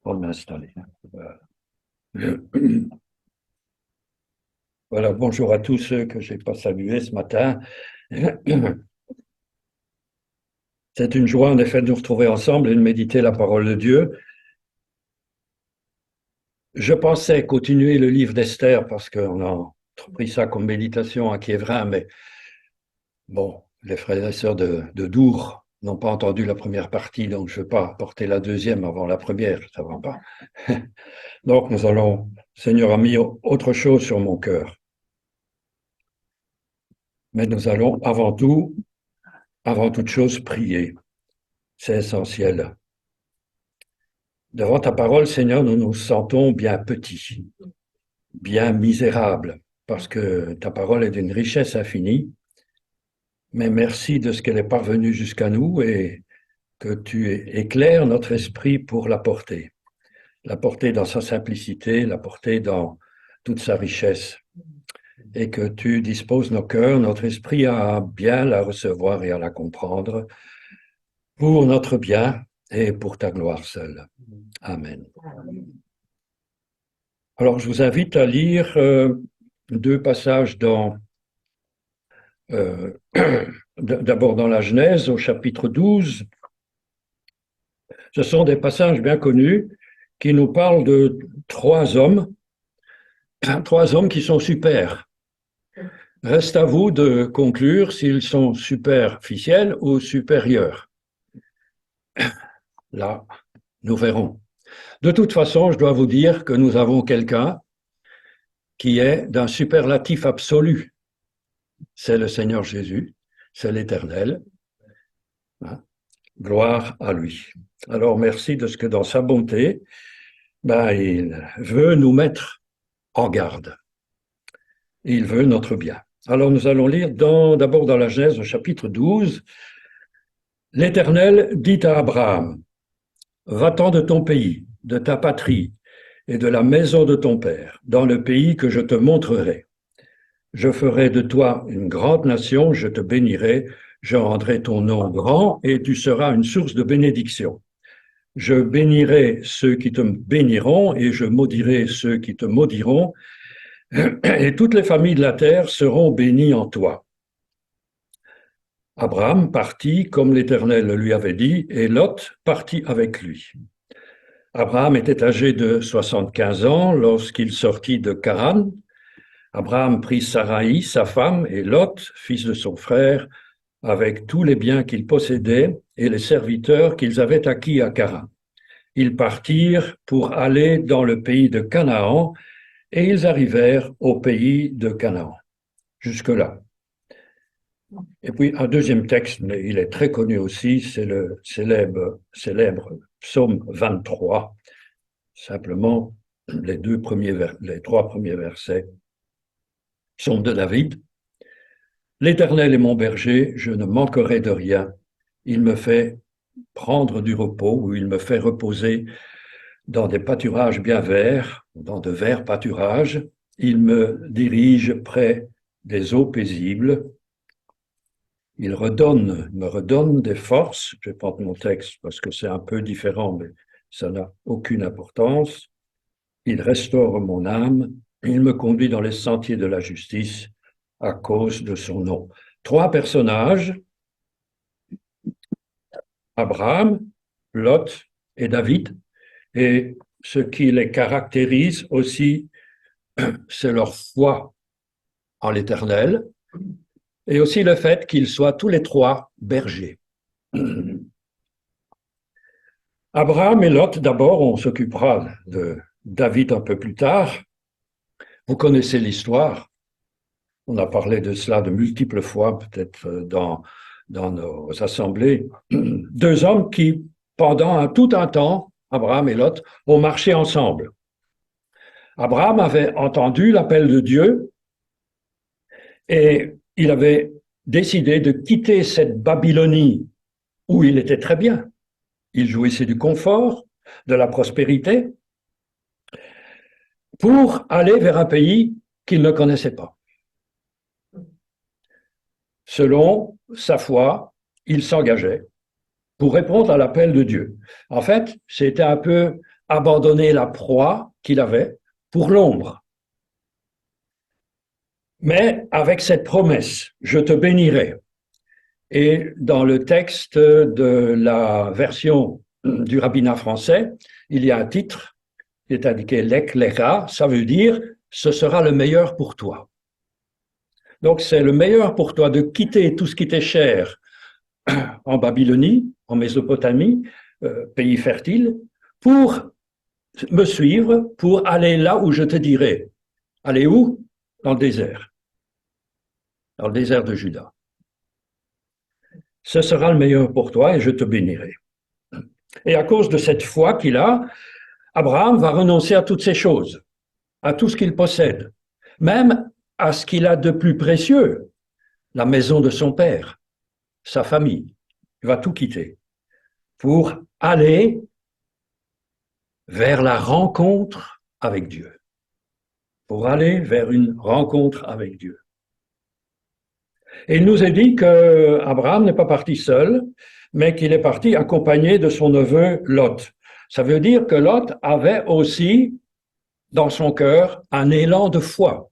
On m'installer. Voilà, bonjour à tous ceux que je n'ai pas salués ce matin. C'est une joie en effet de nous retrouver ensemble et de méditer la parole de Dieu. Je pensais continuer le livre d'Esther parce qu'on a pris ça comme méditation à Kievrin, mais bon, les frères et sœurs de Dour n'ont pas entendu la première partie, donc je ne vais pas apporter la deuxième avant la première, ça ne va pas. Donc le Seigneur a mis autre chose sur mon cœur. Mais nous allons avant toute chose, prier. C'est essentiel. Devant ta parole, Seigneur, nous nous sentons bien petits, bien misérables, parce que ta parole est d'une richesse infinie. Mais merci de ce qu'elle est parvenue jusqu'à nous et que tu éclaires notre esprit pour la porter dans sa simplicité, la porter dans toute sa richesse, et que tu disposes nos cœurs, notre esprit à bien la recevoir et à la comprendre pour notre bien et pour ta gloire seule. Amen. Alors, je vous invite à lire deux passages d'abord dans la Genèse, au chapitre 12. Ce sont des passages bien connus qui nous parlent de trois hommes qui sont super. Reste à vous de conclure s'ils sont superficiels ou supérieurs. Là, nous verrons. De toute façon, je dois vous dire que nous avons quelqu'un qui est d'un superlatif absolu. C'est le Seigneur Jésus, c'est l'Éternel. Gloire à lui. Alors merci de ce que dans sa bonté, il veut nous mettre en garde. Il veut notre bien. Alors nous allons lire d'abord dans la Genèse au chapitre 12. L'Éternel dit à Abraham, va-t'en de ton pays, de ta patrie et de la maison de ton père, dans le pays que je te montrerai. Je ferai de toi une grande nation, je te bénirai, je rendrai ton nom grand et tu seras une source de bénédiction. Je bénirai ceux qui te béniront et je maudirai ceux qui te maudiront, et toutes les familles de la terre seront bénies en toi. Abraham partit comme l'Éternel lui avait dit, et Lot partit avec lui. Abraham était âgé de 75 ans lorsqu'il sortit de Charan. Abraham prit Sarai, sa femme, et Lot, fils de son frère, avec tous les biens qu'ils possédaient et les serviteurs qu'ils avaient acquis à Charan. Ils partirent pour aller dans le pays de Canaan, et ils arrivèrent au pays de Canaan. Jusque-là. Et puis un deuxième texte, mais il est très connu aussi, c'est le célèbre psaume 23. Simplement, les trois premiers versets sont de David. L'Éternel est mon berger, je ne manquerai de rien. Il me fait prendre du repos, ou il me fait reposer dans des pâturages bien verts, dans de verts pâturages. Il me dirige près des eaux paisibles. Il me redonne des forces. Je vais prendre mon texte parce que c'est un peu différent, mais ça n'a aucune importance. Il restaure mon âme. Il me conduit dans les sentiers de la justice à cause de son nom. Trois personnages, Abraham, Lot et David. Et ce qui les caractérise aussi, c'est leur foi en l'Éternel et aussi le fait qu'ils soient tous les trois bergers. Abraham et Lot, d'abord, on s'occupera de David un peu plus tard. Vous connaissez l'histoire. On a parlé de cela de multiples fois, peut-être dans nos assemblées. Deux hommes qui, pendant tout un temps, Abraham et Lot, ont marché ensemble. Abraham avait entendu l'appel de Dieu et il avait décidé de quitter cette Babylonie où il était très bien. Il jouissait du confort, de la prospérité, pour aller vers un pays qu'il ne connaissait pas. Selon sa foi, il s'engageait pour répondre à l'appel de Dieu. En fait, c'était un peu abandonner la proie qu'il avait pour l'ombre. Mais avec cette promesse, je te bénirai. Et dans le texte de la version du rabbinat français, il y a un titre qui est indiqué Lek Lecha, ça veut dire ce sera le meilleur pour toi. Donc c'est le meilleur pour toi de quitter tout ce qui t'est cher en Babylonie, en Mésopotamie, pays fertile, pour me suivre, pour aller là où je te dirai. Aller où? Dans le désert. Dans le désert de Juda. Ce sera le meilleur pour toi et je te bénirai. Et à cause de cette foi qu'il a, Abraham va renoncer à toutes ces choses, à tout ce qu'il possède, même à ce qu'il a de plus précieux, la maison de son père, sa famille. Il va tout quitter pour aller vers la rencontre avec Dieu. Pour aller vers une rencontre avec Dieu. Et il nous est dit qu'Abraham n'est pas parti seul, mais qu'il est parti accompagné de son neveu Lot. Ça veut dire que Lot avait aussi dans son cœur un élan de foi.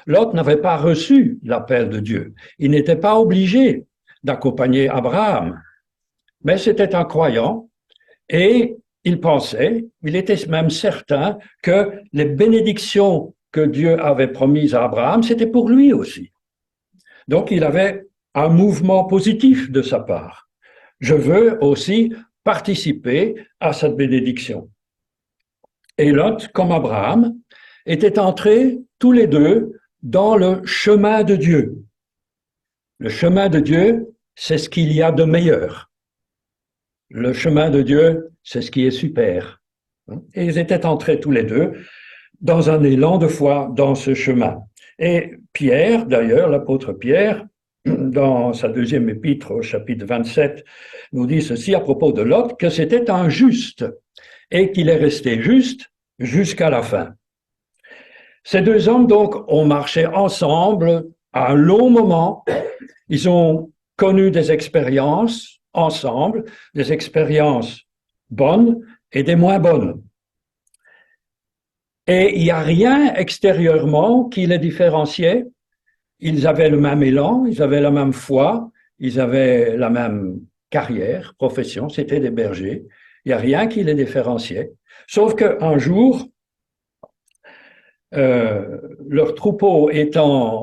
Lot n'avait pas reçu l'appel de Dieu. Il n'était pas obligé d'accompagner Abraham, mais c'était un croyant et il pensait, il était même certain que les bénédictions que Dieu avait promises à Abraham, c'était pour lui aussi. Donc il avait un mouvement positif de sa part. Je veux aussi participer à cette bénédiction. Et Lot, comme Abraham, étaient entrés tous les deux dans le chemin de Dieu. Le chemin de Dieu, c'est ce qu'il y a de meilleur. Le chemin de Dieu, c'est ce qui est super. Et ils étaient entrés tous les deux dans un élan de foi dans ce chemin. Et Pierre, d'ailleurs, l'apôtre Pierre, dans sa deuxième épître au chapitre 27, nous dit ceci à propos de Lot, que c'était un juste et qu'il est resté juste jusqu'à la fin. Ces deux hommes, donc, ont marché ensemble à un long moment. Ils ont connu des expériences ensemble, des expériences bonnes et des moins bonnes. Et il n'y a rien extérieurement qui les différenciait. Ils avaient le même élan, ils avaient la même foi, ils avaient la même carrière, profession, c'était des bergers. Il n'y a rien qui les différenciait. Sauf qu'un jour, leur troupeau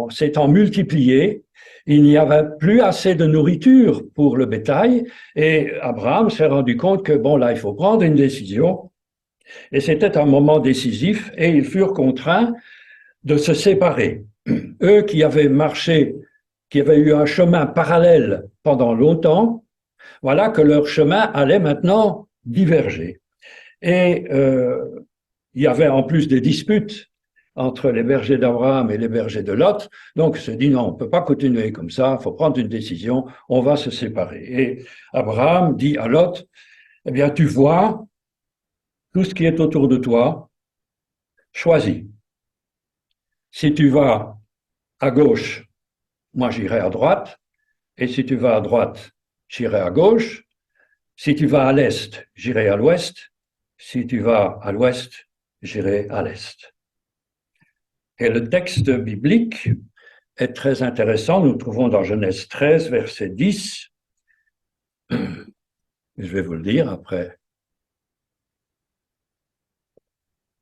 s'étant multiplié, il n'y avait plus assez de nourriture pour le bétail et Abraham s'est rendu compte que, bon, là, il faut prendre une décision. Et c'était un moment décisif et ils furent contraints de se séparer. Eux qui avaient marché, qui avaient eu un chemin parallèle pendant longtemps, voilà que leur chemin allait maintenant diverger. Et il y avait en plus des disputes entre les bergers d'Abraham et les bergers de Lot. Donc, il se dit non, on ne peut pas continuer comme ça, il faut prendre une décision, on va se séparer. Et Abraham dit à Lot, eh bien, tu vois, tout ce qui est autour de toi, choisis. Si tu vas à gauche, moi j'irai à droite, et si tu vas à droite, j'irai à gauche. Si tu vas à l'est, j'irai à l'ouest. Si tu vas à l'ouest, j'irai à l'est. Et le texte biblique est très intéressant. Nous trouvons dans Genèse 13, verset 10. Je vais vous le dire après.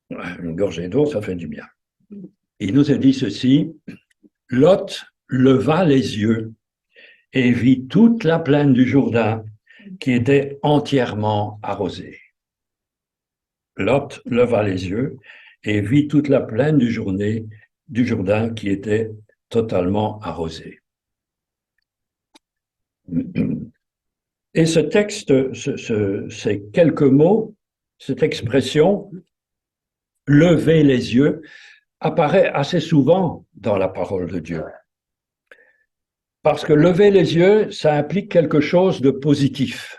Une gorgée d'eau, ça fait du bien. Il nous est dit ceci, Lot leva les yeux et vit toute la plaine du Jourdain qui était entièrement arrosée. Lot leva les yeux et vit toute la plaine du Jourdain qui était totalement arrosée. Et ce texte, ces quelques mots, cette expression, lever les yeux, apparaît assez souvent dans la parole de Dieu. Parce que lever les yeux, ça implique quelque chose de positif.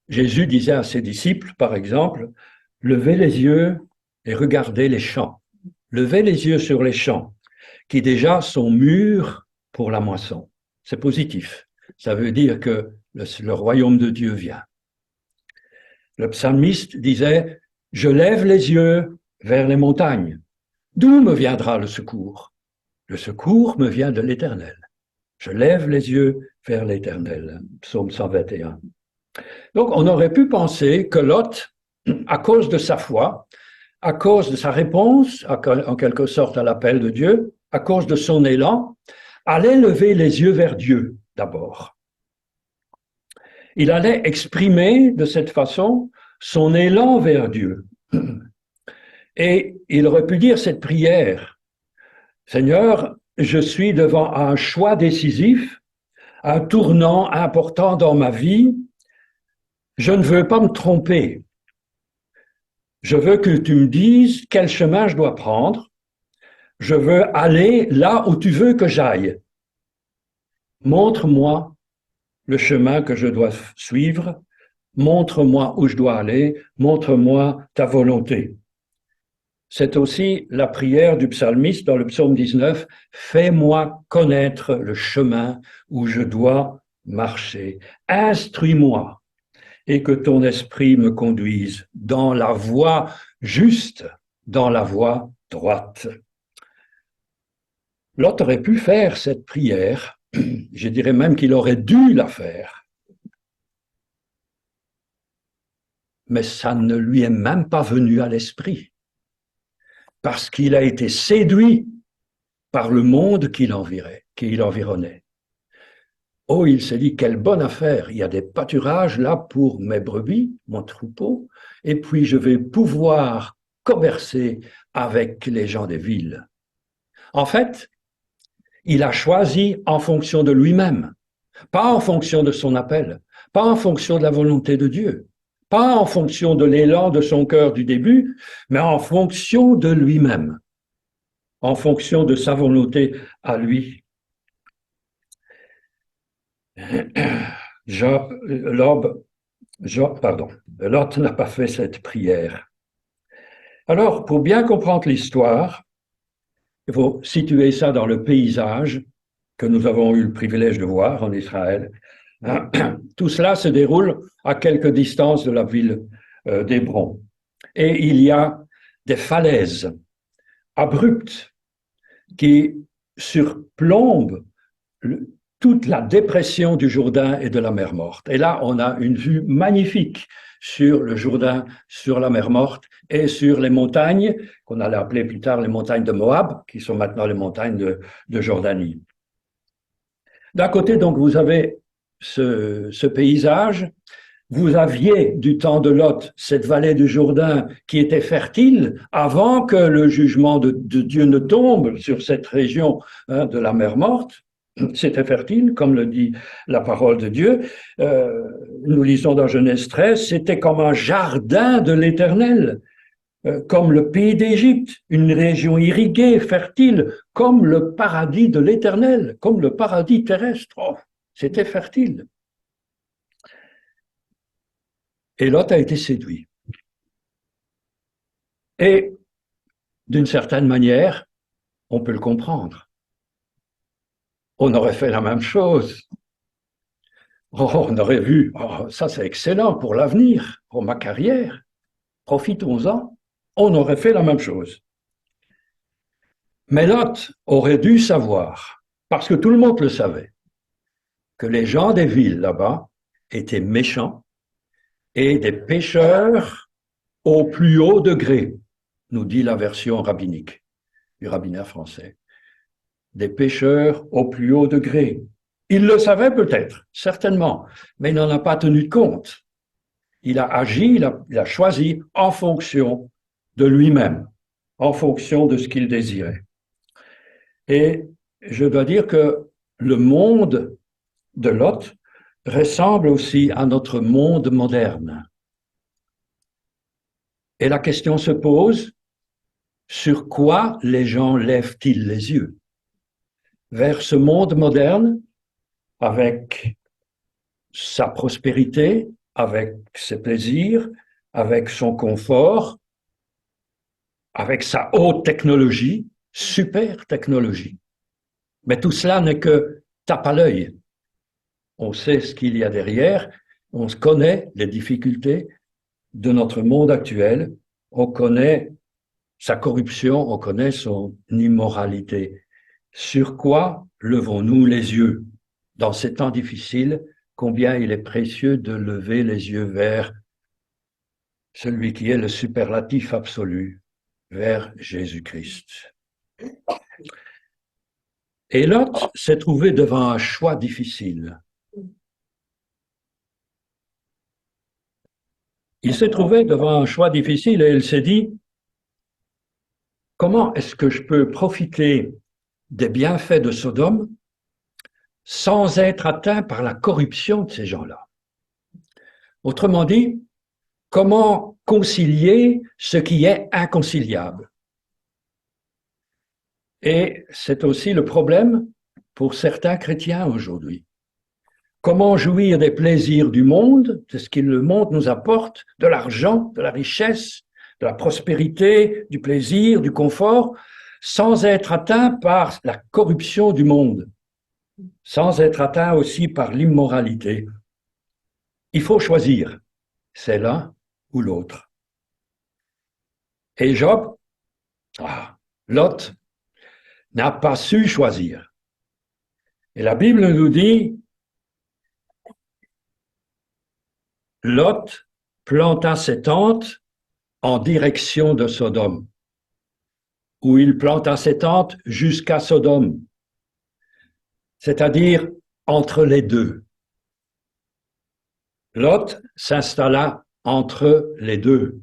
Jésus disait à ses disciples, par exemple, levez les yeux et regardez les champs. Levez les yeux sur les champs, qui déjà sont mûrs pour la moisson. C'est positif. Ça veut dire que le royaume de Dieu vient. Le psalmiste disait « Je lève les yeux vers les montagnes. D'où me viendra le secours? Le secours me vient de l'Éternel. Je lève les yeux vers l'Éternel. » Psaume 121. Donc, on aurait pu penser que Lot, à cause de sa foi, à cause de sa réponse, en quelque sorte à l'appel de Dieu, à cause de son élan, allait lever les yeux vers Dieu d'abord. Il allait exprimer de cette façon son élan vers Dieu. Et il aurait pu dire cette prière, « Seigneur, je suis devant un choix décisif, un tournant important dans ma vie. Je ne veux pas me tromper. Je veux que tu me dises quel chemin je dois prendre. Je veux aller là où tu veux que j'aille. Montre-moi le chemin que je dois suivre. Montre-moi où je dois aller. Montre-moi ta volonté. » C'est aussi la prière du psalmiste dans le psaume 19. « Fais-moi connaître le chemin où je dois marcher. Instruis-moi et que ton esprit me conduise dans la voie juste, dans la voie droite. » Lot aurait pu faire cette prière, je dirais même qu'il aurait dû la faire, mais ça ne lui est même pas venu à l'esprit, parce qu'il a été séduit par le monde qui l'environnait. Oh, il s'est dit, quelle bonne affaire, il y a des pâturages là pour mes brebis, mon troupeau, et puis je vais pouvoir commercer avec les gens des villes. En fait, il a choisi en fonction de lui-même, pas en fonction de son appel, pas en fonction de la volonté de Dieu, pas en fonction de l'élan de son cœur du début, mais en fonction de lui-même, en fonction de sa volonté à lui. Lot n'a pas fait cette prière. Alors, pour bien comprendre l'histoire, il faut situer ça dans le paysage que nous avons eu le privilège de voir en Israël. Tout cela se déroule à quelque distance de la ville d'Hébron. Et il y a des falaises abruptes qui surplombent toute la dépression du Jourdain et de la mer Morte. Et là, on a une vue magnifique sur le Jourdain, sur la mer Morte et sur les montagnes, qu'on allait appeler plus tard les montagnes de Moab, qui sont maintenant les montagnes de Jordanie. D'un côté, donc, vous avez ce paysage. Vous aviez, du temps de Lot, cette vallée du Jourdain qui était fertile avant que le jugement de Dieu ne tombe sur cette région de la mer Morte. C'était fertile, comme le dit la parole de Dieu. Nous lisons dans Genèse 13, c'était comme un jardin de l'Éternel, comme le pays d'Égypte, une région irriguée, fertile, comme le paradis de l'Éternel, comme le paradis terrestre. Oh, c'était fertile. Et Lot a été séduit. Et d'une certaine manière, on peut le comprendre. On aurait fait la même chose. Oh, on aurait vu, oh, ça c'est excellent pour l'avenir, pour ma carrière. Profitons-en. On aurait fait la même chose. Mais Lot aurait dû savoir, parce que tout le monde le savait, que les gens des villes là-bas étaient méchants et des pécheurs au plus haut degré, nous dit la version rabbinique du rabbinat français. Des pécheurs au plus haut degré. Il le savait peut-être, certainement, mais il n'en a pas tenu compte. Il a agi, il a choisi en fonction de lui-même, en fonction de ce qu'il désirait. Et je dois dire que le monde de Lot ressemble aussi à notre monde moderne. Et la question se pose, sur quoi les gens lèvent-ils les yeux? Vers ce monde moderne, avec sa prospérité, avec ses plaisirs, avec son confort, avec sa haute technologie, super technologie. Mais tout cela n'est que tape à l'œil. On sait ce qu'il y a derrière, on connaît les difficultés, de notre monde actuel, on connaît sa corruption, on connaît son immoralité. Sur quoi levons-nous les yeux? Dans ces temps difficiles, combien il est précieux de lever les yeux vers celui qui est le superlatif absolu, vers Jésus-Christ. Et Lot s'est trouvé devant un choix difficile. Il s'est trouvé devant un choix difficile et il s'est dit, comment est-ce que je peux profiter des bienfaits de Sodome sans être atteint par la corruption de ces gens-là? Autrement dit, comment concilier ce qui est inconciliable? Et c'est aussi le problème pour certains chrétiens aujourd'hui. Comment jouir des plaisirs du monde, de ce que le monde nous apporte, de l'argent, de la richesse, de la prospérité, du plaisir, du confort, sans être atteint par la corruption du monde, sans être atteint aussi par l'immoralité. Il faut choisir, c'est l'un ou l'autre. Et Job, Lot, n'a pas su choisir. Et la Bible nous dit, Lot planta ses tentes en direction de Sodome, où il planta ses tentes jusqu'à Sodome, c'est-à-dire entre les deux. Lot s'installa entre les deux.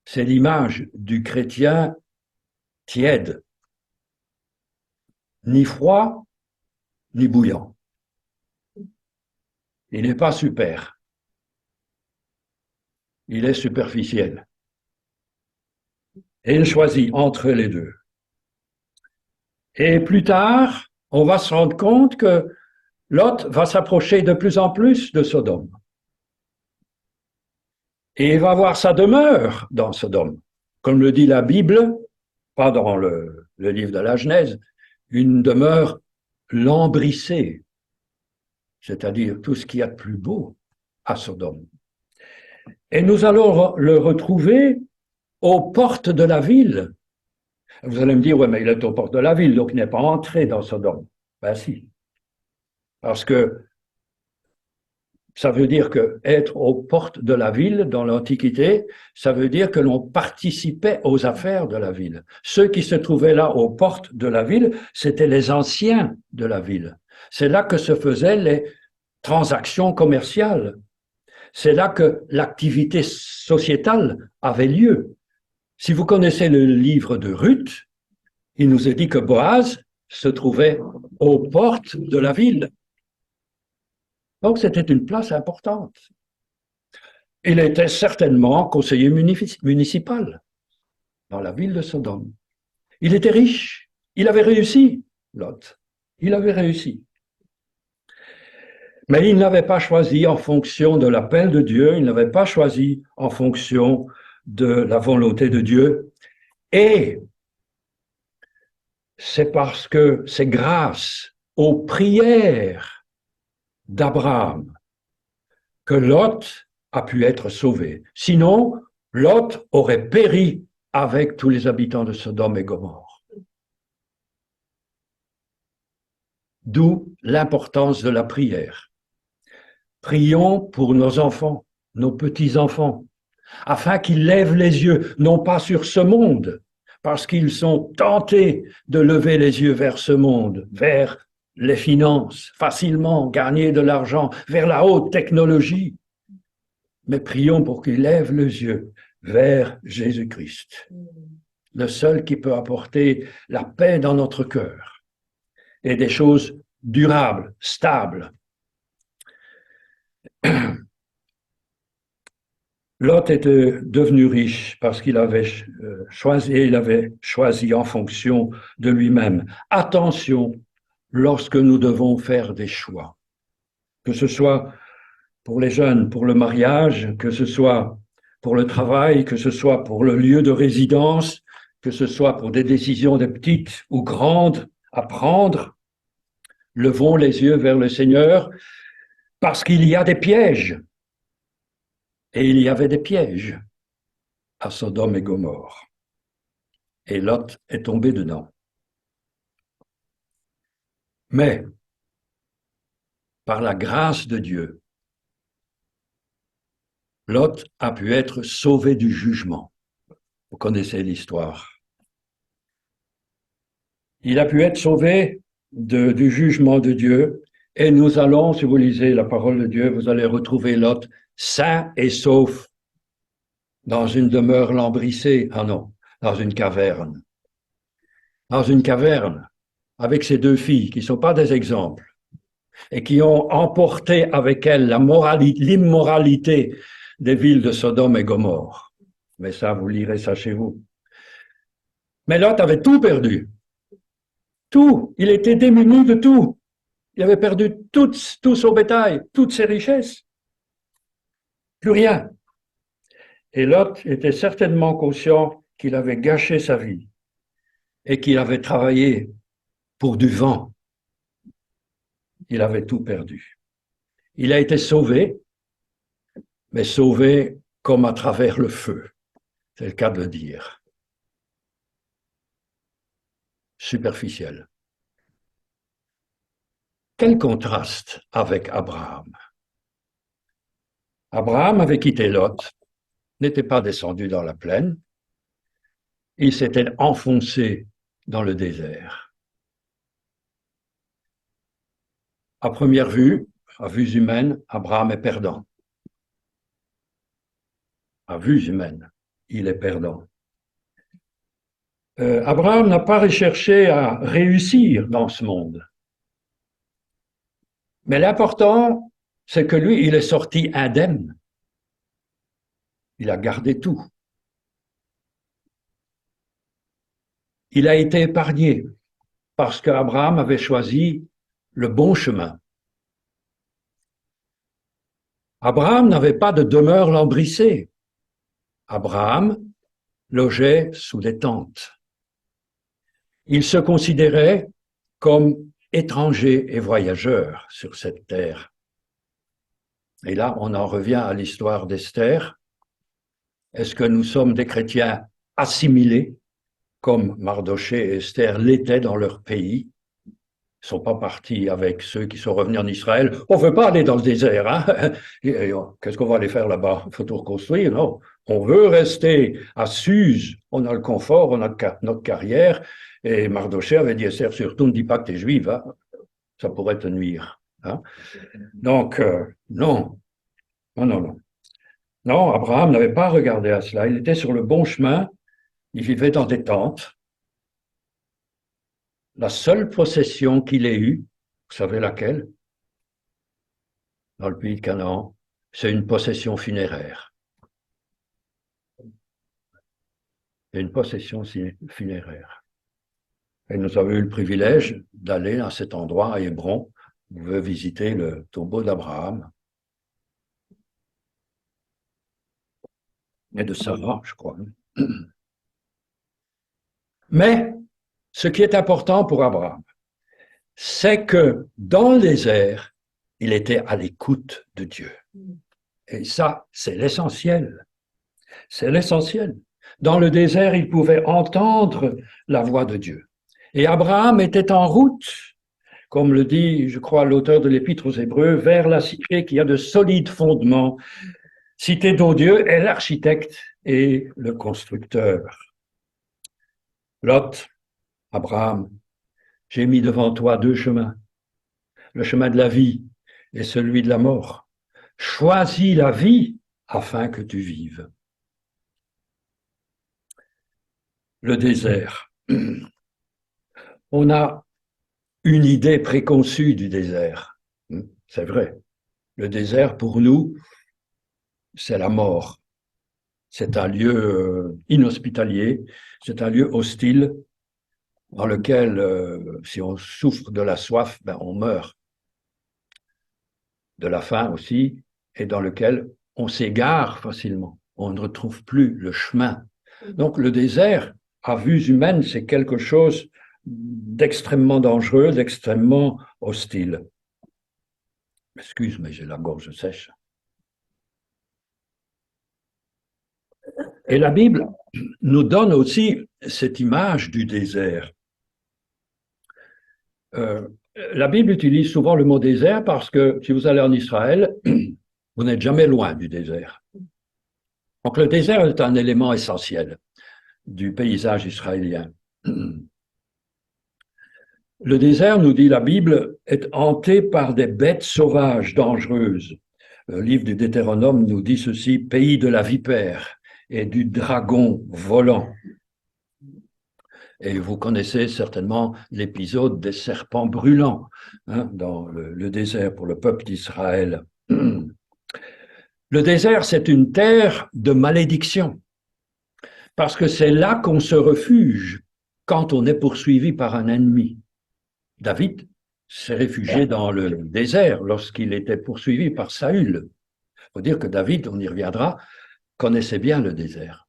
C'est l'image du chrétien tiède, ni froid, ni bouillant. Il n'est pas super. Il est superficiel. Et il choisit entre les deux. Et plus tard, on va se rendre compte que Lot va s'approcher de plus en plus de Sodome. Et il va avoir sa demeure dans Sodome. Comme le dit la Bible, pas dans le livre de la Genèse, une demeure lambrissée, c'est-à-dire tout ce qu'il y a de plus beau à Sodome. Et nous allons le retrouver aux portes de la ville. Vous allez me dire, ouais, mais il est aux portes de la ville, donc il n'est pas entré dans Sodome. Ben si. Parce que ça veut dire que être aux portes de la ville dans l'Antiquité, ça veut dire que l'on participait aux affaires de la ville. Ceux qui se trouvaient là aux portes de la ville, c'étaient les anciens de la ville. C'est là que se faisaient les transactions commerciales. C'est là que l'activité sociétale avait lieu. Si vous connaissez le livre de Ruth, il nous est dit que Boaz se trouvait aux portes de la ville. Donc c'était une place importante. Il était certainement conseiller municipal dans la ville de Sodome. Il était riche, il avait réussi, Lot. Il avait réussi. Mais il n'avait pas choisi en fonction de l'appel de Dieu, il n'avait pas choisi en fonction de la volonté de Dieu. Et c'est parce que c'est grâce aux prières d'Abraham que Lot a pu être sauvé. Sinon, Lot aurait péri avec tous les habitants de Sodome et Gomorrhe. D'où l'importance de la prière. Prions pour nos enfants, nos petits-enfants, afin qu'ils lèvent les yeux, non pas sur ce monde, parce qu'ils sont tentés de lever les yeux vers ce monde, vers les finances, facilement gagner de l'argent, vers la haute technologie. Mais prions pour qu'ils lèvent les yeux vers Jésus-Christ, le seul qui peut apporter la paix dans notre cœur et des choses durables, stables. Lot était devenu riche parce qu'il avait choisi en fonction de lui-même. Attention lorsque nous devons faire des choix, que ce soit pour les jeunes, pour le mariage, que ce soit pour le travail, que ce soit pour le lieu de résidence, que ce soit pour des décisions des petites ou grandes à prendre. Levons les yeux vers le Seigneur parce qu'il y a des pièges. Et il y avait des pièges à Sodome et Gomorrhe. Et Lot est tombé dedans. Mais, par la grâce de Dieu, Lot a pu être sauvé du jugement. Vous connaissez l'histoire. Il a pu être sauvé du jugement de Dieu. Et nous allons, si vous lisez la parole de Dieu, vous allez retrouver Lot sain et sauf dans une demeure lambrissée. Ah non, dans une caverne. Dans une caverne, avec ses deux filles, qui ne sont pas des exemples, et qui ont emporté avec elles l'immoralité des villes de Sodome et Gomorrhe. Mais ça, vous lirez ça chez vous. Mais Lot avait tout perdu. Tout. Il était démuni de tout. Il avait perdu tout son bétail, toutes ses richesses. Plus rien. Et Lot était certainement conscient qu'il avait gâché sa vie et qu'il avait travaillé pour du vent. Il avait tout perdu. Il a été sauvé, mais sauvé comme à travers le feu. C'est le cas de le dire. Superficiel. Quel contraste avec Abraham. Abraham avait quitté Lot, n'était pas descendu dans la plaine, il s'était enfoncé dans le désert. À première vue, à vues humaines, Abraham est perdant. À vues humaines, il est perdant. Abraham n'a pas recherché à réussir dans ce monde. Mais l'important, c'est que lui, il est sorti indemne. Il a gardé tout. Il a été épargné parce qu'Abraham avait choisi le bon chemin. Abraham n'avait pas de demeure lambrissée. Abraham logeait sous des tentes. Il se considérait comme étranger et voyageur sur cette terre. Et là, on en revient à l'histoire d'Esther. Est-ce que nous sommes des chrétiens assimilés, comme Mardochée et Esther l'étaient dans leur pays? Ils ne sont pas partis avec ceux qui sont revenus en Israël. On ne veut pas aller dans le désert. Hein? Qu'est-ce qu'on va aller faire là-bas? Il faut tout reconstruire. Non, on veut rester à Suse. On a le confort, on a notre carrière. Et Mardochée avait dit à Esther, surtout ne dis pas que tu es juive. Hein? Ça pourrait te nuire. Hein? Donc, non. Non, non, non. Non, Abraham n'avait pas regardé à cela. Il était sur le bon chemin. Il vivait dans des tentes. La seule possession qu'il ait eue, vous savez laquelle? Dans le pays de Canaan, c'est une possession funéraire. C'est une possession funéraire. Et nous avons eu le privilège d'aller à cet endroit, à Hébron. Vous pouvez visiter le tombeau d'Abraham. Et de Sarah, je crois. Mais ce qui est important pour Abraham, c'est que dans le désert, il était à l'écoute de Dieu. Et ça, c'est l'essentiel. C'est l'essentiel. Dans le désert, il pouvait entendre la voix de Dieu. Et Abraham était en route, comme le dit, je crois, l'auteur de l'Épître aux Hébreux, vers la cité qui a de solides fondements, cité dont Dieu est l'architecte et le constructeur. Lot, Abraham, j'ai mis devant toi deux chemins, le chemin de la vie et celui de la mort. Choisis la vie afin que tu vives. Le désert. On a une idée préconçue du désert. C'est vrai. Le désert, pour nous, c'est la mort. C'est un lieu inhospitalier, c'est un lieu hostile dans lequel, si on souffre de la soif, ben on meurt. De la faim aussi, et dans lequel on s'égare facilement. On ne retrouve plus le chemin. Donc le désert, à vue humaine, c'est quelque chose d'extrêmement dangereux, d'extrêmement hostile. Excuse, mais j'ai la gorge sèche. Et la Bible nous donne aussi cette image du désert. La Bible utilise souvent le mot désert parce que si vous allez en Israël, vous n'êtes jamais loin du désert. Donc le désert est un élément essentiel du paysage israélien. Le désert, nous dit la Bible, est hanté par des bêtes sauvages dangereuses. Le livre du Deutéronome nous dit ceci, pays de la vipère et du dragon volant. Et vous connaissez certainement l'épisode des serpents brûlants dans le désert pour le peuple d'Israël. Le désert, c'est une terre de malédiction, parce que c'est là qu'on se refuge quand on est poursuivi par un ennemi. David s'est réfugié dans le désert lorsqu'il était poursuivi par Saül. Il faut dire que David, on y reviendra, connaissait bien le désert.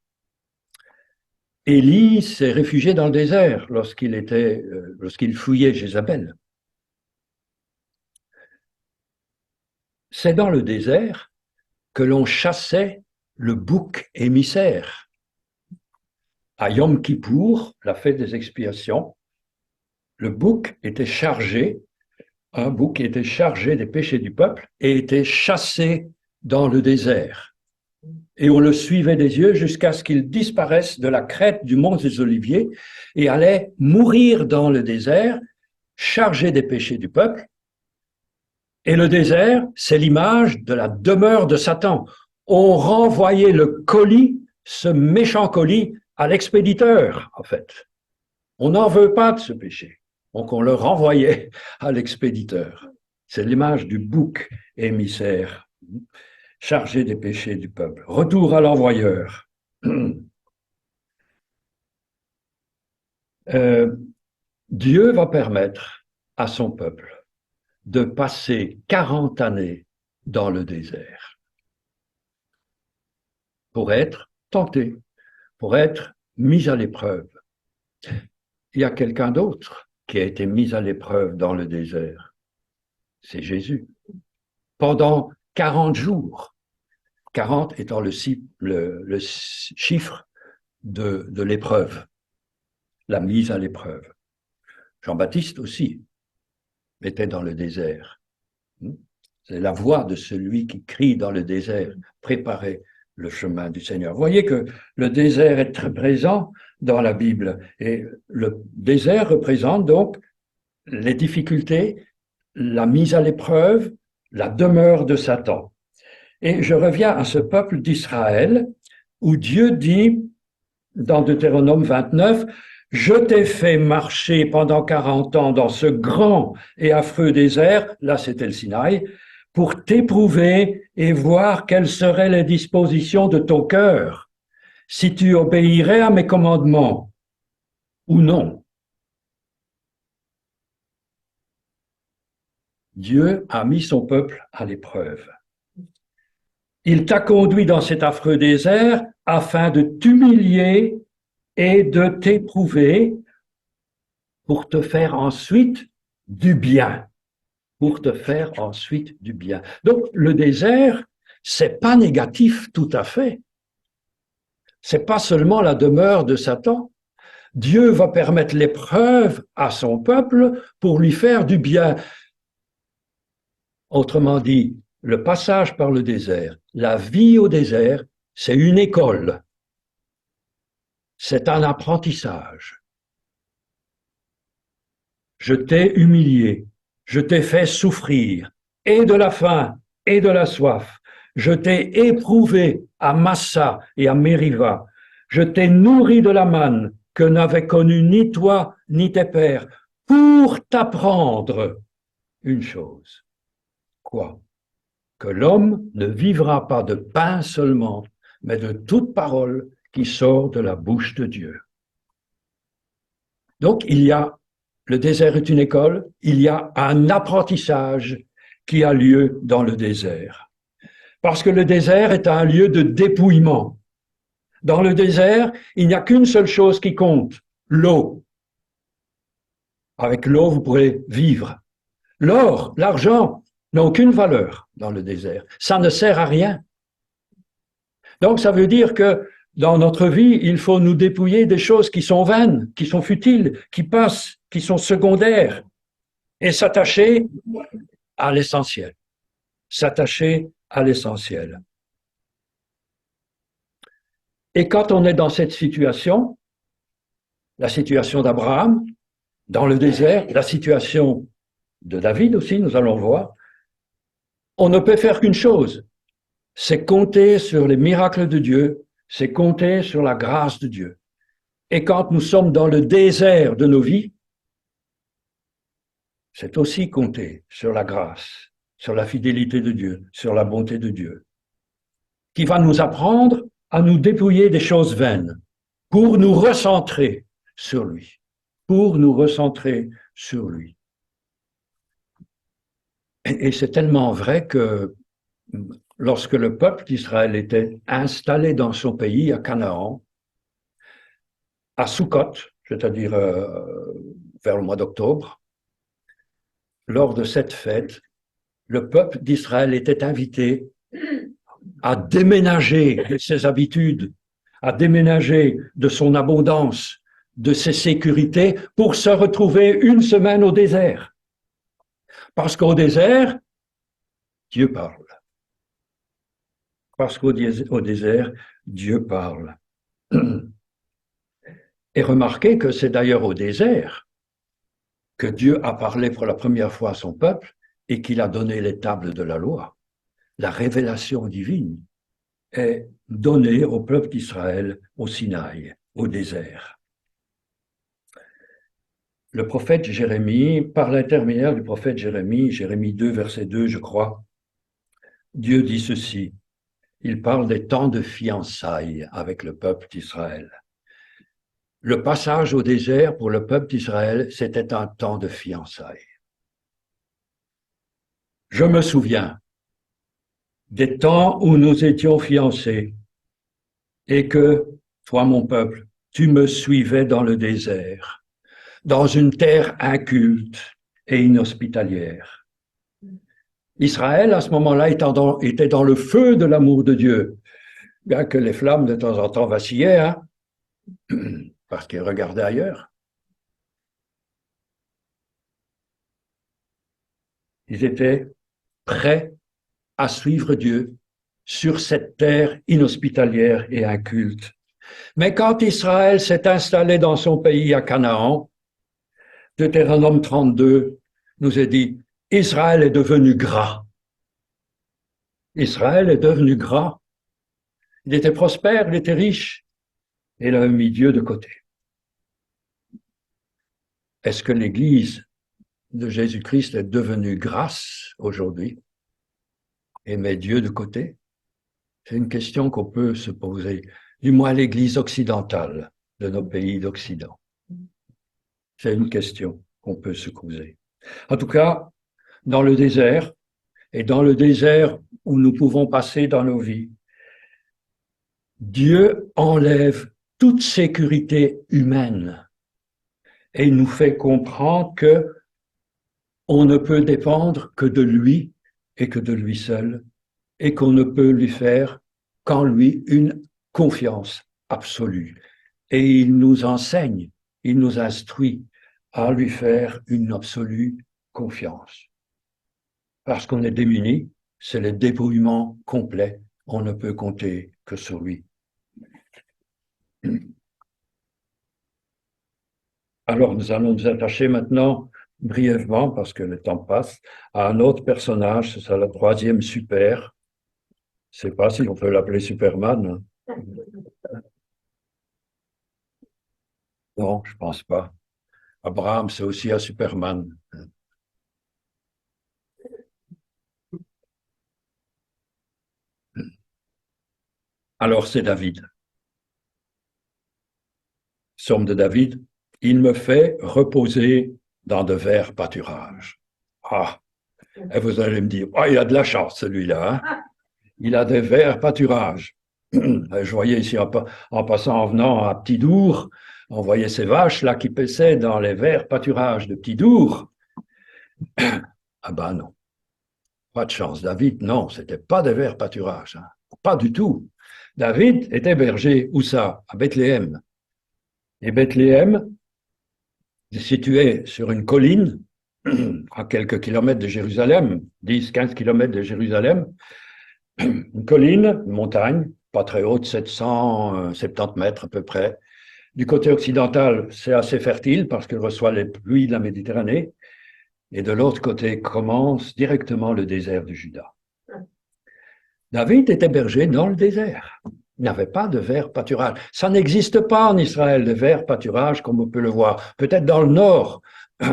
Élie s'est réfugié dans le désert lorsqu'il fouillait Jézabel. C'est dans le désert que l'on chassait le bouc émissaire. À Yom Kippour, la fête des expiations, le bouc était chargé, un bouc était chargé des péchés du peuple et était chassé dans le désert. Et on le suivait des yeux jusqu'à ce qu'il disparaisse de la crête du mont des Oliviers et allait mourir dans le désert, chargé des péchés du peuple. Et le désert, c'est l'image de la demeure de Satan. On renvoyait le colis, ce méchant colis, à l'expéditeur, en fait. On n'en veut pas de ce péché. Donc on le renvoyait à l'expéditeur. C'est l'image du bouc émissaire, chargé des péchés du peuple. Retour à l'envoyeur. Dieu va permettre à son peuple de passer 40 années dans le désert pour être tenté, pour être mis à l'épreuve. Il y a quelqu'un d'autre qui a été mis à l'épreuve dans le désert. C'est Jésus. Pendant 40 jours, 40 étant le chiffre de l'épreuve, la mise à l'épreuve. Jean-Baptiste aussi était dans le désert. C'est la voix de celui qui crie dans le désert, préparez le chemin du Seigneur. Vous voyez que le désert est très présent dans la Bible. Et le désert représente donc les difficultés, la mise à l'épreuve, la demeure de Satan. Et je reviens à ce peuple d'Israël où Dieu dit dans Deutéronome 29, « Je t'ai fait marcher pendant 40 ans dans ce grand et affreux désert », là c'était le Sinaï, « pour t'éprouver et voir quelles seraient les dispositions de ton cœur, si tu obéirais à mes commandements ou non. » Dieu a mis son peuple à l'épreuve. Il t'a conduit dans cet affreux désert afin de t'humilier et de t'éprouver pour te faire ensuite du bien. Pour te faire ensuite du bien. Donc, le désert, c'est pas négatif tout à fait. C'est pas seulement la demeure de Satan. Dieu va permettre l'épreuve à son peuple pour lui faire du bien. Autrement dit, le passage par le désert, la vie au désert, c'est une école. C'est un apprentissage. Je t'ai humilié, je t'ai fait souffrir, et de la faim, et de la soif. Je t'ai éprouvé à Massa et à Mériva. Je t'ai nourri de la manne que n'avaient connu ni toi ni tes pères, pour t'apprendre une chose. Quoi? Que l'homme ne vivra pas de pain seulement, mais de toute parole qui sort de la bouche de Dieu. Donc, le désert est une école, il y a un apprentissage qui a lieu dans le désert. Parce que le désert est un lieu de dépouillement. Dans le désert, il n'y a qu'une seule chose qui compte, l'eau. Avec l'eau, vous pourrez vivre. L'or, l'argent n'ont aucune valeur dans le désert. Ça ne sert à rien. Donc, ça veut dire que Dans notre vie, il faut nous dépouiller des choses qui sont vaines, qui sont futiles, qui passent, qui sont secondaires, et s'attacher à l'essentiel. S'attacher à l'essentiel. Et quand on est dans cette situation, la situation d'Abraham, dans le désert, la situation de David aussi, nous allons voir, on ne peut faire qu'une chose, c'est compter sur les miracles de Dieu, c'est compter sur la grâce de Dieu. Et quand nous sommes dans le désert de nos vies, c'est aussi compter sur la grâce, sur la fidélité de Dieu, sur la bonté de Dieu, qui va nous apprendre à nous dépouiller des choses vaines pour nous recentrer sur lui, pour nous recentrer sur lui. Et c'est tellement vrai que lorsque le peuple d'Israël était installé dans son pays, à Canaan, à Sukkot, c'est-à-dire vers le mois d'octobre, lors de cette fête, le peuple d'Israël était invité à déménager de ses habitudes, à déménager de son abondance, de ses sécurités, pour se retrouver une semaine au désert. Parce qu'au désert, Dieu parle. Parce qu'au désert, Dieu parle. Et remarquez que c'est d'ailleurs au désert que Dieu a parlé pour la première fois à son peuple et qu'il a donné les tables de la loi. La révélation divine est donnée au peuple d'Israël au Sinaï, au désert. Le prophète Jérémie, par l'intermédiaire du prophète Jérémie, Jérémie 2, verset 2, je crois, Dieu dit ceci, il parle des temps de fiançailles avec le peuple d'Israël. Le passage au désert pour le peuple d'Israël, c'était un temps de fiançailles. Je me souviens des temps où nous étions fiancés et que, toi mon peuple, tu me suivais dans le désert, dans une terre inculte et inhospitalière. Israël, à ce moment-là, était dans le feu de l'amour de Dieu, bien que les flammes de temps en temps vacillaient, hein, parce qu'ils regardaient ailleurs. Ils étaient prêts à suivre Dieu sur cette terre inhospitalière et inculte. Mais quand Israël s'est installé dans son pays à Canaan, Deutéronome 32 nous est dit, Israël est devenu gras. Israël est devenu gras. Il était prospère, il était riche, et il avait mis Dieu de côté. Est-ce que l'Église de Jésus-Christ est devenue grasse aujourd'hui et met Dieu de côté? C'est une question qu'on peut se poser, du moins l'Église occidentale de nos pays d'Occident. C'est une question qu'on peut se poser. En tout cas, dans le désert, et dans le désert où nous pouvons passer dans nos vies, Dieu enlève toute sécurité humaine et il nous fait comprendre que on ne peut dépendre que de lui et que de lui seul, et qu'on ne peut lui faire qu'en lui une confiance absolue. Et il nous enseigne, il nous instruit à lui faire une absolue confiance. Parce qu'on est démuni, c'est le débrouillement complet, on ne peut compter que sur lui. Alors nous allons nous attacher maintenant brièvement, parce que le temps passe, à un autre personnage, c'est ça le troisième super. Je ne sais pas si on peut l'appeler Superman. Non, je ne pense pas. Abraham, c'est aussi un Superman. Alors c'est David. Psaume de David, il me fait reposer dans de verts pâturages. Ah, et vous allez me dire, oh, il a de la chance celui-là. Hein? Il a des verts pâturages. Je voyais ici en passant, en venant à Petit-Dour, on voyait ces vaches là qui paissaient dans les verts pâturages de Petit-Dour. Ah ben non, pas de chance. David, non, c'était pas des verts pâturages, hein. Pas du tout. David était berger, où ça? À Bethléem. Et Bethléem est situé sur une colline, à quelques kilomètres de Jérusalem, 10-15 kilomètres de Jérusalem, une colline, une montagne, pas très haute, 770 mètres à peu près. Du côté occidental, c'est assez fertile parce qu'elle reçoit les pluies de la Méditerranée. Et de l'autre côté commence directement le désert du Juda. David était berger dans le désert. Il n'y avait pas de vert pâturage. Ça n'existe pas en Israël, de vert pâturage comme on peut le voir. Peut-être dans le nord,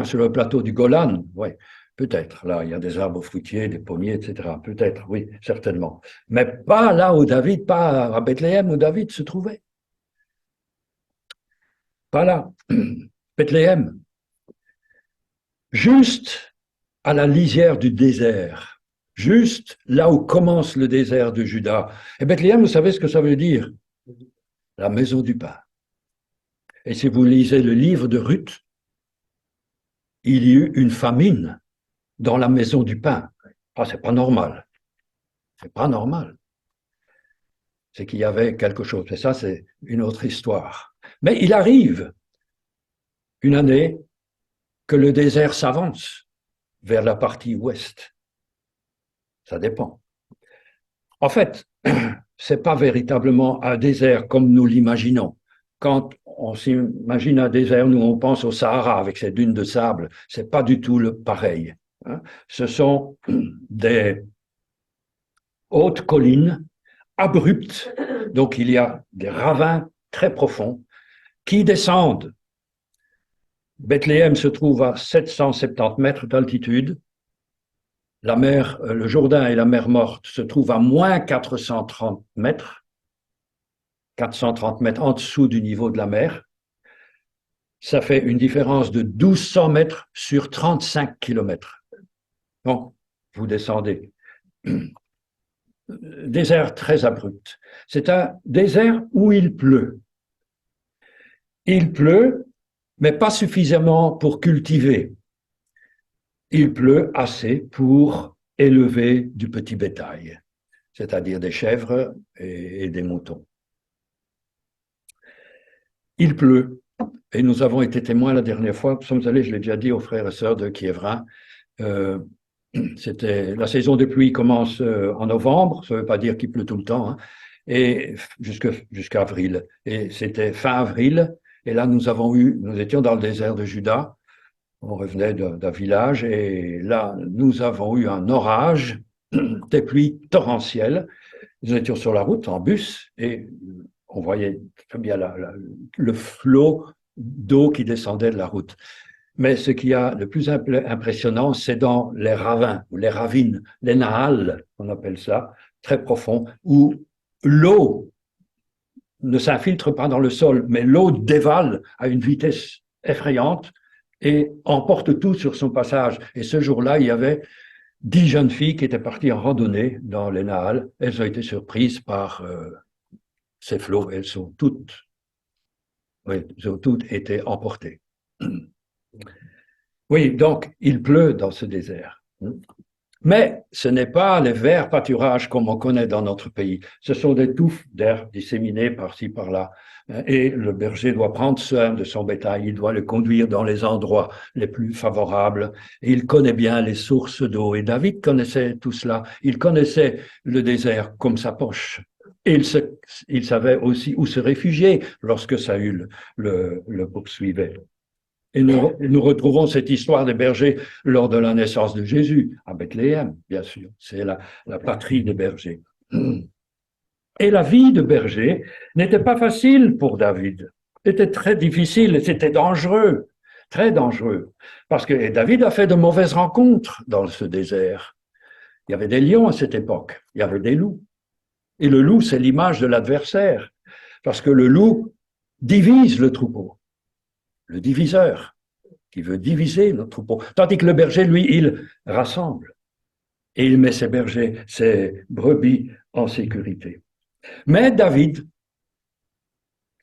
sur le plateau du Golan, oui, peut-être. Là, il y a des arbres fruitiers, des pommiers, etc. Peut-être, oui, certainement. Mais pas là où David, pas à Bethléem où David se trouvait. Pas là. Bethléem. Juste à la lisière du désert, juste là où commence le désert de Juda. Et Bethléem, vous savez ce que ça veut dire? La maison du pain. Et si vous lisez le livre de Ruth, il y eut une famine dans la maison du pain. Ah, c'est pas normal. C'est pas normal. C'est qu'il y avait quelque chose. Et ça, c'est une autre histoire. Mais il arrive une année que le désert s'avance vers la partie ouest. Ça dépend. En fait, c'est pas véritablement un désert comme nous l'imaginons. Quand on s'imagine un désert, nous on pense au Sahara avec ses dunes de sable. C'est pas du tout le pareil. Ce sont des hautes collines abruptes. Donc il y a des ravins très profonds qui descendent. Bethléem se trouve à 770 mètres d'altitude. La mer, le Jourdain et la mer Morte se trouvent à moins 430 mètres. 430 mètres en dessous du niveau de la mer. Ça fait une différence de 1200 mètres sur 35 kilomètres. Bon, vous descendez. Désert très abrupt. C'est un désert où il pleut. Il pleut, mais pas suffisamment pour cultiver. Il pleut assez pour élever du petit bétail, c'est-à-dire des chèvres et des moutons. Il pleut. Et nous avons été témoins la dernière fois, nous sommes allés, je l'ai déjà dit aux frères et sœurs de Kievrin, la saison des pluies commence en novembre, ça ne veut pas dire qu'il pleut tout le temps, hein, et jusqu'à avril. Et c'était fin avril, et là nous étions dans le désert de Juda, on revenait d'un village, et là nous avons eu un orage, des pluies torrentielles. Nous étions sur la route en bus, et on voyait très bien le flot d'eau qui descendait de la route. Mais ce qui a le plus impressionnant, c'est dans les ravins, ou les ravines, les nahals, on appelle ça, très profonds, où l'eau ne s'infiltre pas dans le sol, mais l'eau dévale à une vitesse effrayante et emporte tout sur son passage. Et ce jour-là, il y avait 10 jeunes filles qui étaient parties en randonnée dans les nahals. Elles ont été surprises par ces flots. Elles ont toutes été emportées. Oui, donc il pleut dans ce désert. Mais ce n'est pas les verts pâturages comme on connaît dans notre pays. Ce sont des touffes d'herbe disséminées par-ci, par-là. Et le berger doit prendre soin de son bétail, il doit le conduire dans les endroits les plus favorables. Et il connaît bien les sources d'eau. Et David connaissait tout cela. Il connaissait le désert comme sa poche. Et il savait aussi où se réfugier lorsque Saül le poursuivait. Et nous retrouvons cette histoire des bergers lors de la naissance de Jésus, à Bethléem, bien sûr. C'est la patrie des bergers. Et la vie de berger n'était pas facile pour David. C'était très difficile et c'était dangereux, très dangereux. Parce que David a fait de mauvaises rencontres dans ce désert. Il y avait des lions à cette époque, il y avait des loups. Et le loup, c'est l'image de l'adversaire. Parce que le loup divise le troupeau. Le diviseur, qui veut diviser notre troupeau. Tandis que le berger, lui, il rassemble. Et il met ses bergers, ses brebis en sécurité. Mais David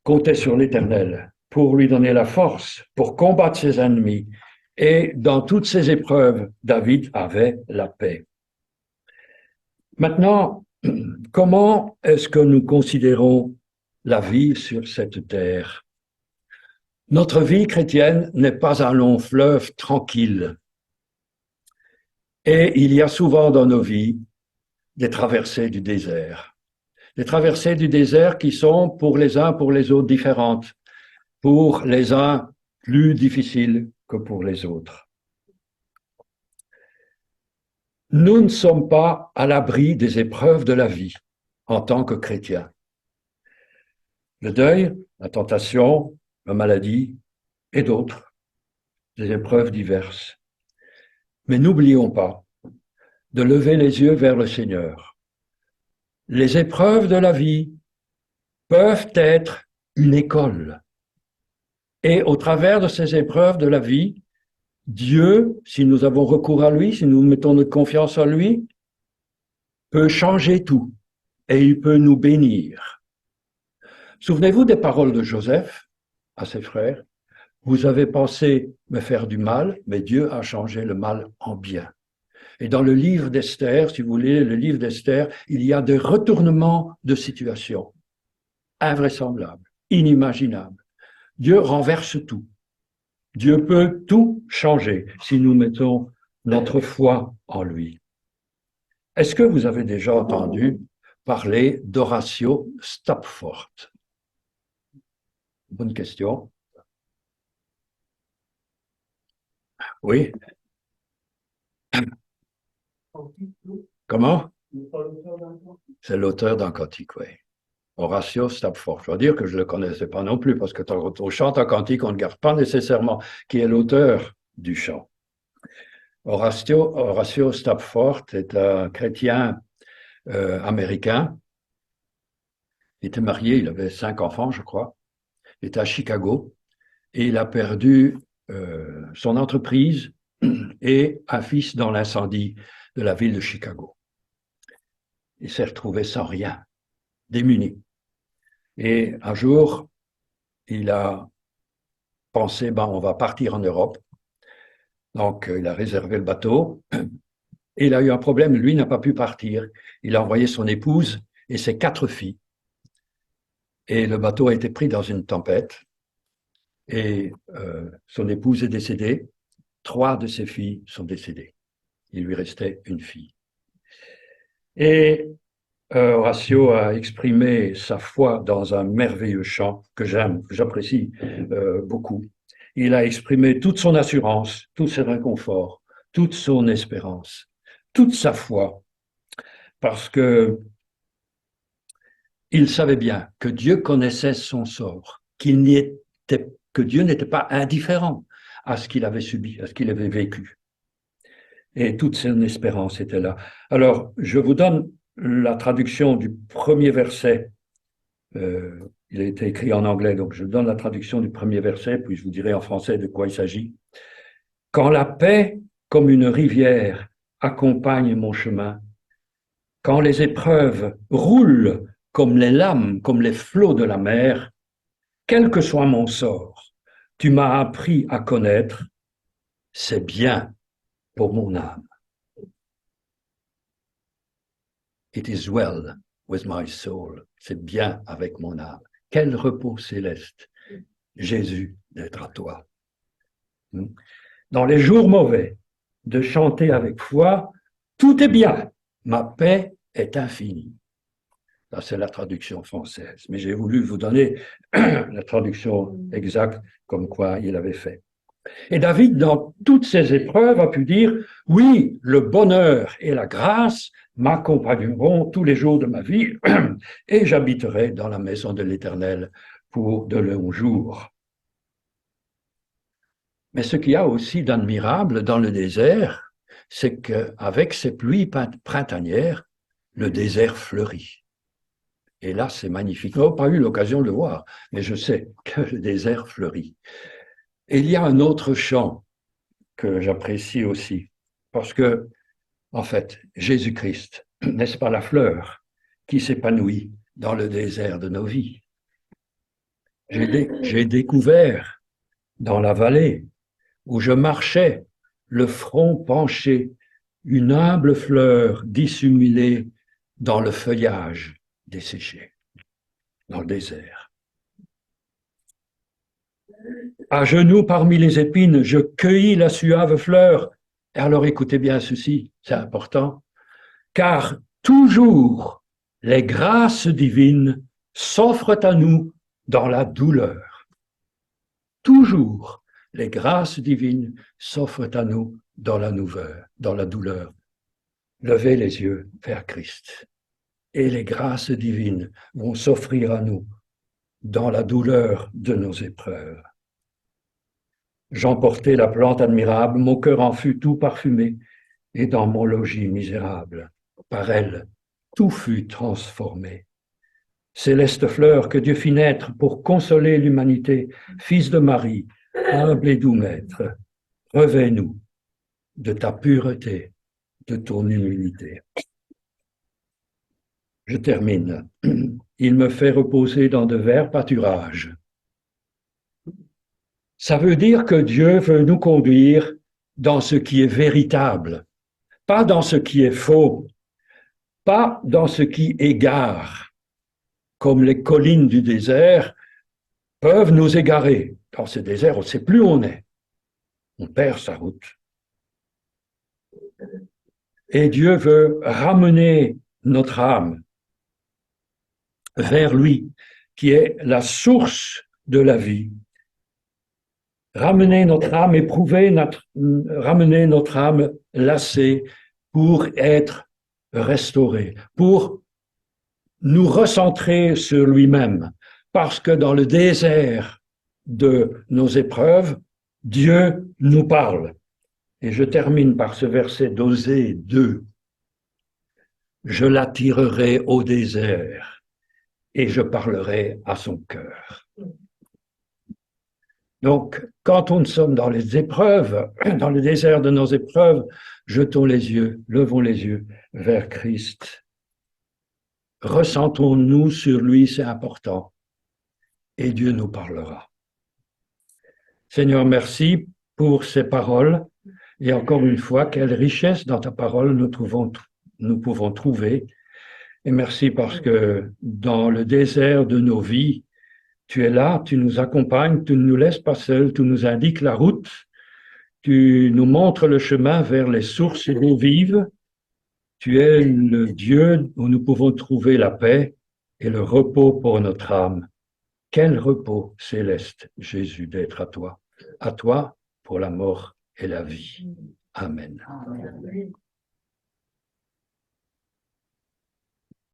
comptait sur l'Éternel pour lui donner la force, pour combattre ses ennemis. Et dans toutes ces épreuves, David avait la paix. Maintenant, Comment est-ce que nous considérons la vie sur cette terre? Notre vie chrétienne n'est pas un long fleuve tranquille. Et il y a souvent dans nos vies des traversées du désert. Des traversées du désert qui sont pour les uns, pour les autres différentes. Pour les uns, plus difficiles que pour les autres. Nous ne sommes pas à l'abri des épreuves de la vie en tant que chrétiens. Le deuil, la tentation, la maladie et d'autres, des épreuves diverses. Mais n'oublions pas de lever les yeux vers le Seigneur. Les épreuves de la vie peuvent être une école. Et au travers de ces épreuves de la vie, Dieu, si nous avons recours à lui, si nous mettons notre confiance en lui, peut changer tout et il peut nous bénir. Souvenez-vous des paroles de Joseph à ses frères. Vous avez pensé me faire du mal, mais Dieu a changé le mal en bien. Et dans le livre d'Esther, si vous voulez, le livre d'Esther, il y a des retournements de situation invraisemblables, inimaginables. Dieu renverse tout. Dieu peut tout changer si nous mettons notre foi en lui. Est-ce que vous avez déjà entendu parler d'Horatio Stopford? Bonne question. Oui. Comment? C'est l'auteur d'un cantique, oui. Horatio Stopford. Je dois dire que je ne le connaissais pas non plus, parce que quand on chante un cantique, on ne garde pas nécessairement qui est l'auteur du chant. Horatio Stopford est un chrétien américain. Il était marié, il avait 5 enfants, je crois. Il était à Chicago et il a perdu son entreprise et un fils dans l'incendie de la ville de Chicago. Il s'est retrouvé sans rien, démuni. Et un jour, il a pensé, on va partir en Europe. Donc, il a réservé le bateau. Et il a eu un problème, lui n'a pas pu partir. Il a envoyé son épouse et ses 4 filles. Et le bateau a été pris dans une tempête. Et son épouse est décédée. 3 de ses filles sont décédées. Il lui restait une fille. Et Horatio a exprimé sa foi dans un merveilleux chant que j'aime, que j'apprécie beaucoup. Il a exprimé toute son assurance, tous ses réconforts, toute son espérance, toute sa foi, parce que il savait bien que Dieu connaissait son sort, que Dieu n'était pas indifférent à ce qu'il avait subi, à ce qu'il avait vécu. Et toute son espérance était là. Alors, je vous donne la traduction du premier verset. Il a été écrit en anglais, donc je vous donne la traduction du premier verset, puis je vous dirai en français de quoi il s'agit. Quand la paix, comme une rivière, accompagne mon chemin, quand les épreuves roulent comme les lames, comme les flots de la mer, quel que soit mon sort, tu m'as appris à connaître, c'est bien pour mon âme. It is well with my soul. C'est bien avec mon âme. Quel repos céleste, Jésus, d'être à toi. Dans les jours mauvais, de chanter avec foi, tout est bien, ma paix est infinie. Ça, c'est la traduction française. Mais j'ai voulu vous donner la traduction exacte comme quoi il avait fait. Et David, dans toutes ses épreuves, a pu dire, oui, le bonheur et la grâce m'accompagneront tous les jours de ma vie et j'habiterai dans la maison de l'Éternel pour de longs jours. Mais ce qu'il y a aussi d'admirable dans le désert, c'est qu'avec ces pluies printanières, le désert fleurit. Et là, c'est magnifique. Je n'ai pas eu l'occasion de le voir, mais je sais que le désert fleurit. Et il y a un autre chant que j'apprécie aussi, parce que, en fait, Jésus-Christ, n'est-ce pas la fleur qui s'épanouit dans le désert de nos vies? J'ai découvert dans la vallée où je marchais, le front penché, une humble fleur dissimulée dans le feuillage desséché, dans le désert. À genoux parmi les épines, je cueillis la suave fleur. Et alors écoutez bien ceci, c'est important, car toujours les grâces divines s'offrent à nous dans la douleur. Toujours les grâces divines s'offrent à nous dans la douleur. Levez les yeux vers Christ et les grâces divines vont s'offrir à nous dans la douleur de nos épreuves. J'emportai la plante admirable, mon cœur en fut tout parfumé, et dans mon logis misérable, par elle, tout fut transformé. Céleste fleur que Dieu fit naître pour consoler l'humanité, fils de Marie, humble et doux maître, revêt-nous de ta pureté, de ton humilité. Je termine. Il me fait reposer dans de verts pâturages. Ça veut dire que Dieu veut nous conduire dans ce qui est véritable, pas dans ce qui est faux, pas dans ce qui égare, comme les collines du désert peuvent nous égarer. Dans ce désert, on ne sait plus où on est. On perd sa route. Et Dieu veut ramener notre âme vers lui, qui est la source de la vie. Ramener notre âme éprouvée, ramener notre âme lassée pour être restaurée, pour nous recentrer sur lui-même. Parce que dans le désert de nos épreuves, Dieu nous parle. Et je termine par ce verset d'Osée 2. Je l'attirerai au désert et je parlerai à son cœur. Donc, quand on sommes dans les épreuves, dans le désert de nos épreuves, jetons les yeux, levons les yeux vers Christ. Ressentons-nous sur lui, c'est important, et Dieu nous parlera. Seigneur, merci pour ces paroles, et encore une fois, quelle richesse dans ta parole nous pouvons trouver, et merci parce que dans le désert de nos vies, tu es là, tu nous accompagnes, tu ne nous laisses pas seuls, tu nous indiques la route, tu nous montres le chemin vers les sources d'eau vive. Tu es le Dieu où nous pouvons trouver la paix et le repos pour notre âme. Quel repos céleste, Jésus, d'être à toi pour la mort et la vie. Amen. Amen.